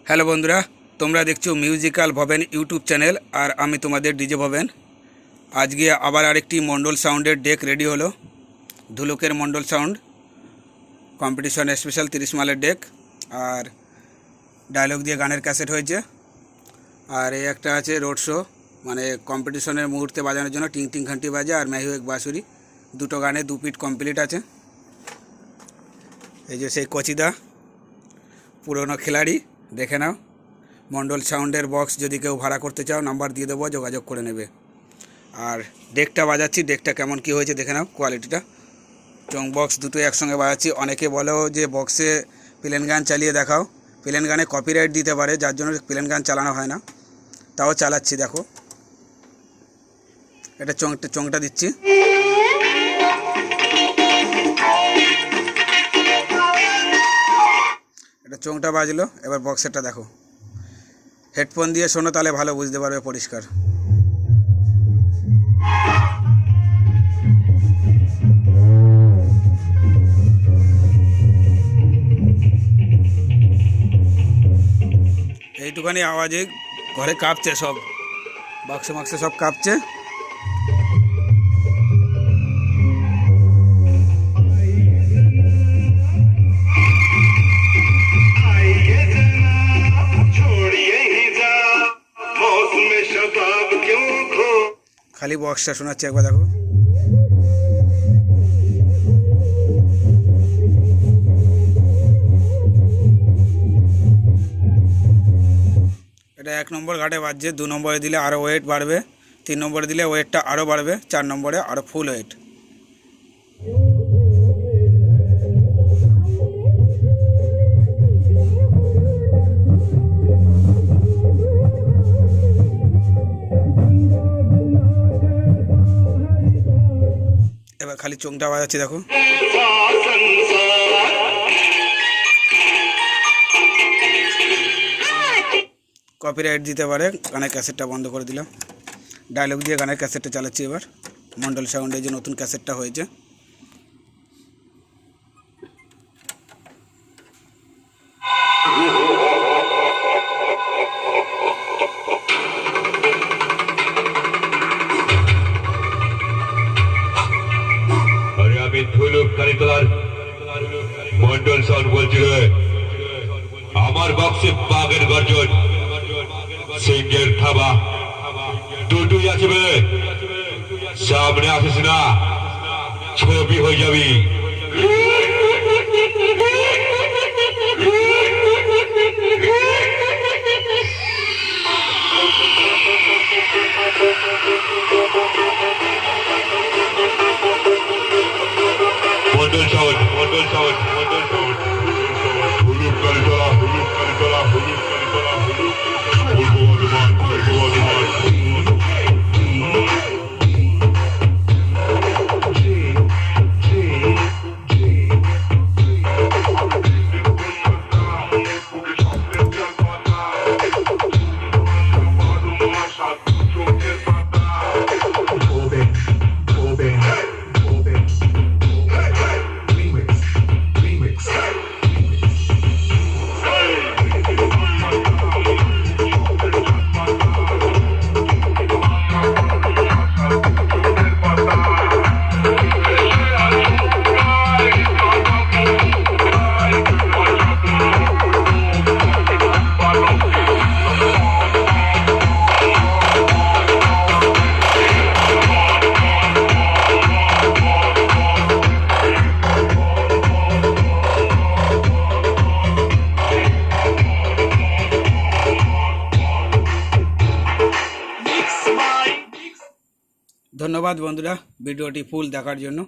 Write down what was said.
Hello বন্ধুরা, তোমরা দেখছো মিউজিক্যাল ভবেন ইউটিউব চ্যানেল। আর আমি তোমাদের ডিজে ভবেন। আজকে আবার আরেকটি মন্ডল সাউন্ডের ডেক রেডি হলো। ধুলুকের মন্ডল সাউন্ড কম্পিটিশন স্পেশাল 30 মালের ডেক। আর ডায়লগ দিয়ে গানের ক্যাসেট হয়েছে। আর এই একটা আছে রোড শো, মানে কম্পিটিশনের মুহূর্তে বাজানোর জন্য টিং টিং ঘন্টি বাজে আর ম্যাহিউ এক বাঁশুরি। দুটো গানে 2 পিট কমপ্লিট আছে। এই যে সেই কচিদা, পুরনো খিলাড়ি, দেখে নাও। মন্ডল সাউন্ডের বক্স যদি কেউ ভাড়া করতে চাও নাম্বার দিয়ে দেবো, যোগাযোগ করে নেবে। আর ডেকটা বাজাচ্ছি, ডেকটা কেমন কি হয়েছে দেখে নাও কোয়ালিটিটা। চং বক্স দুটো একসঙ্গে বাজাচ্ছি। অনেকে বলো যে বক্সে প্লেন গান চালিয়ে দেখাও, প্লেন গানে কপিরাইট দিতে পারে, যার জন্য প্লেন গান চালানো হয় না। তাও চালাচ্ছি, দেখো। এটা চংটা দিচ্ছি। এটা চংটা বাজলো। এবার বক্সেরটা দেখো। হেডফোন দিয়ে শোনো, তাহলে ভালো বুঝতে পারবে পরিষ্কার। এইটুখানি আওয়াজে ঘরে কাঁপছে সব, বাক্সে মাক্সে সব কাঁপছে। খালি বক্সটা শোনাচ্ছি, একবার দেখো। এটা 1 নম্বর ঘাটে বাজছে। 2 নম্বরে দিলে আরও ওয়েট বাড়বে, 3 নম্বরে দিলে ওয়েটটা আরও বাড়বে, 4 নম্বরে আরও ফুল ওয়েট। এবার খালি চোংটা বাজাচ্ছি, দেখো। কপিরাইট দিতে পারে, গানের ক্যাসেটটা বন্ধ করে দিলাম। ডায়লগ দিয়ে গানের ক্যাসেটটা চালাচ্ছি এবার। মন্ডল সাউন্ডের যে নতুন ক্যাসেটটা হয়েছে। আমি ধুলুক কালীতলার মন্ডল সাউন্ড বলছিল, আমার বক্সে বাঘের গর্জন, সিংহের থাবা দুটোই আছে বলে সামনে আসিস না, ছবি হয়ে যাবি। মন্ডল সাউন্ড হলুদ কালীতলা ধন্যবাদ বন্ধুরা ভিডিওটি ফুল দেখার জন্য।